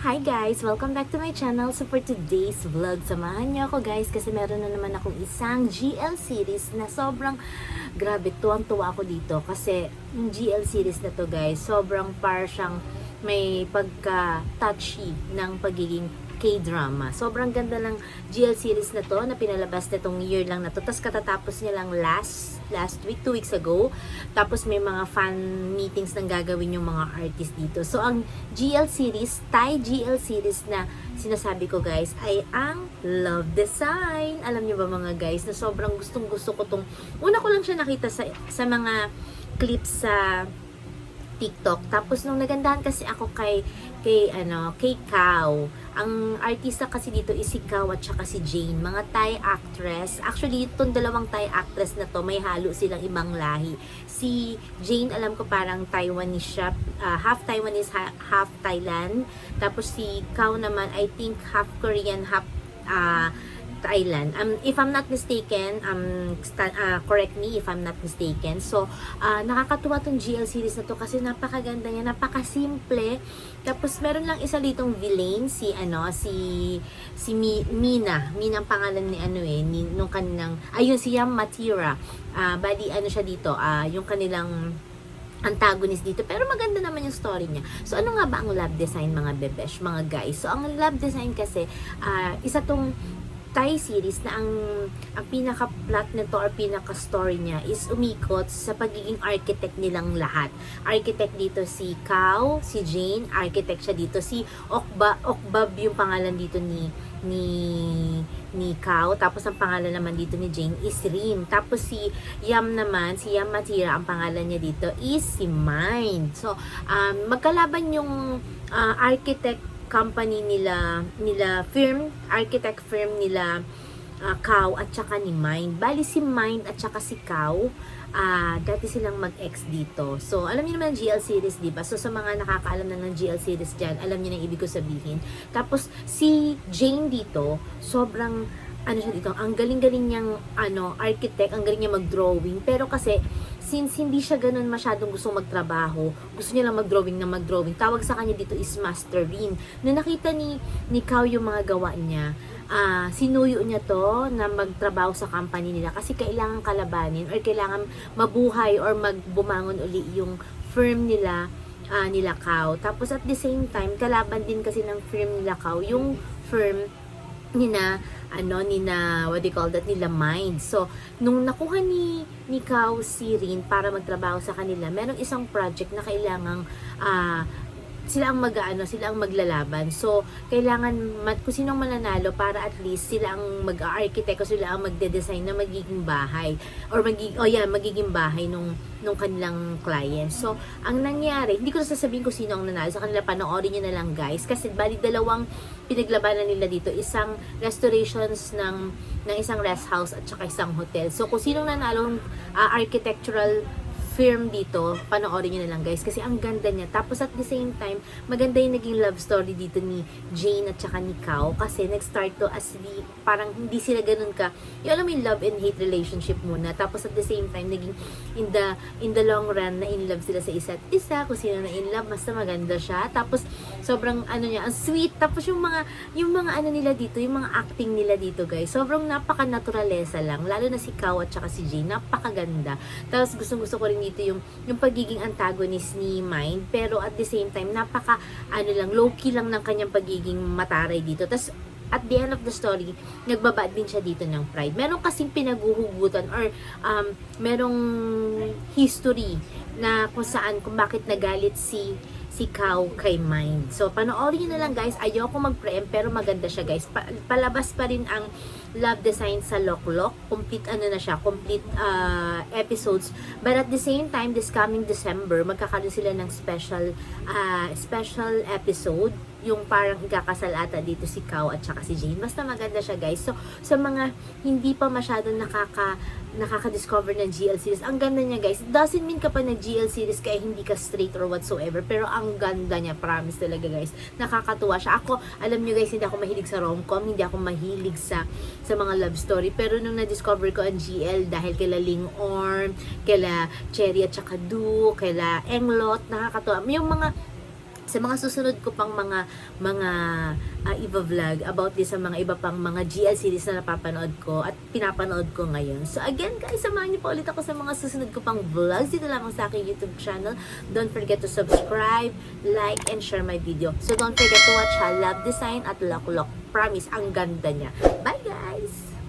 Hi guys! Welcome back to my channel. So for today's vlog, samahan niyo ako guys kasi meron na naman akong isang GL series na sobrang grabe, tuwang-tuwa ako dito kasi yung GL series na to guys, sobrang siyang may pagka-touchy ng pagiging K-drama. Sobrang ganda ng GL series na to na pinalabas nitong year lang na to. Tapos katatapos niya lang last week, 2 weeks ago. Tapos may mga fan meetings nang gagawin yung mga artist dito. So ang GL series, Thai GL series na sinasabi ko guys ay ang Love Design. Alam niyo ba mga guys na sobrang gustong gusto ko tong, una ko lang siya nakita sa mga clips sa TikTok. Tapos nung nagandahan kasi ako kay Kao. Ang artista kasi dito is si Kao at saka si Jane, mga Thai actress. Actually, itong dalawang Thai actress na to, may halo silang ibang lahi. Si Jane, alam ko parang Taiwanese siya, half Taiwanese, half Thailand. Tapos si Kao naman, I think half Korean, half Thailand. If I'm not mistaken, correct me if I'm not mistaken. So, nakakatuwa tong GL series na to kasi napakaganda niya, napakasimple. Tapos meron lang isa ditong villain, si Mina ang pangalan ni nung kanilang, ayun si Yam Matira. Bali siya dito, yung kanilang antagonist dito. Pero maganda naman yung story niya. So, ano nga ba ang love design mga bebesh, mga guys? So, ang love design kasi, isa tong Thai series na ang pinaka-plot nito or pinaka-story niya is umikot sa pagiging architect nilang lahat. Architect dito si Kao, si Jane, architect siya dito si Okbab yung pangalan dito ni Kao, tapos ang pangalan naman dito ni Jane is Rin. Tapos si Yam naman, si Yam Matira, ang pangalan niya dito is si Mind. So, magkalaban yung architect company nila architect firm nila Kao at saka ni Mind. Bali si Mind at saka si Kao, dati silang mag-ex dito. So, alam niyo naman GL series, di ba? So, sa mga nakakaalam na ng GL series dyan, alam niyo na yung ibig ko sabihin. Tapos, si Jane dito, sobrang siya dito, ang galing-galing niyang architect, ang galing niya mag-drawing. Pero kasi, since hindi siya ganun masyadong gusto magtrabaho, gusto niya lang mag-drawing. Tawag sa kanya dito is Master Rin. Nung nakita ni Kao yung mga gawa niya, sinuyo niya to na magtrabaho sa company nila kasi kailangan kalabanin or kailangan mabuhay or magbumangon uli yung firm nila Kao. Tapos at the same time, kalaban din kasi ng firm nila Kao, yung firm nila Mind. So, nung nakuha ni Kao si Rin para magtrabaho sa kanila, merong isang project na kailangang sila ang maglalaban. So, kailangan kung sinong mananalo para at least sila ang mag-architect o sila ang magde-design na magiging bahay or magiging bahay nung kanilang client. So, ang nangyari, hindi ko na sasabihin kung sino ang nanalo sa kanila, panoorin nyo na lang guys kasi bali dalawang pinaglabanan nila dito, isang restorations ng isang rest house at saka isang hotel. So, kung sinong nanalo architectural firm dito, panoorin nyo na lang guys kasi ang ganda niya. Tapos at the same time, maganda yung naging love story dito ni Jane at saka ni Kao kasi nag-start to as parang hindi sila ganun ka, yung alam mo yung love and hate relationship muna. Tapos at the same time, naging in the long run na in love sila sa isa't isa. Kung sino na in love, basta maganda siya. Tapos sobrang niya, ang sweet. Tapos yung mga nila dito, yung mga acting nila dito guys, sobrang napaka-naturalesa lang. Lalo na si Kao at saka si Jane, napakaganda. Tapos gustong-gusto ko rin dito yung pagiging antagonist ni Mind, pero at the same time napaka low-key lang ng kanyang pagiging mataray dito. Tapos at the end of the story, nagbaba din siya dito ng pride. Meron kasing pinaguhugutan or merong history na kung bakit nagalit si Kao kay Mind. So, panoorin nyo na lang guys. Ayoko mag-preempt pero maganda siya guys. Palabas pa rin ang love design sa Loklok. Complete complete episodes. But at the same time, this coming December, magkakaroon sila ng special episode. Yung parang ikakasal ata dito si Kao at saka si Jane. Basta maganda siya guys. So, sa mga hindi pa masyadong nakaka-discover ng GL series, ang ganda niya guys. Doesn't mean kapag nag-GL series kaya hindi ka straight or whatsoever, pero ang ganda niya, promise talaga guys. Nakakatuwa siya. Ako, alam niyo guys, hindi ako mahilig sa rom-com, hindi ako mahilig sa mga love story, pero nung na-discover ko ang GL dahil kila Ling Orm, kila Cherry at saka Du, kila Englot, nakakatuwa. Yung mga sa mga susunod ko pang mga iba-vlog about this sa mga iba pang mga GL series na napapanood ko at pinapanood ko ngayon. So again guys, samahan niyo pa ulit ako sa mga susunod ko pang vlogs dito lamang sa aking YouTube channel. Don't forget to subscribe, like, and share my video. So don't forget to watch Love Design at Lock Lock. Promise, ang ganda niya. Bye guys!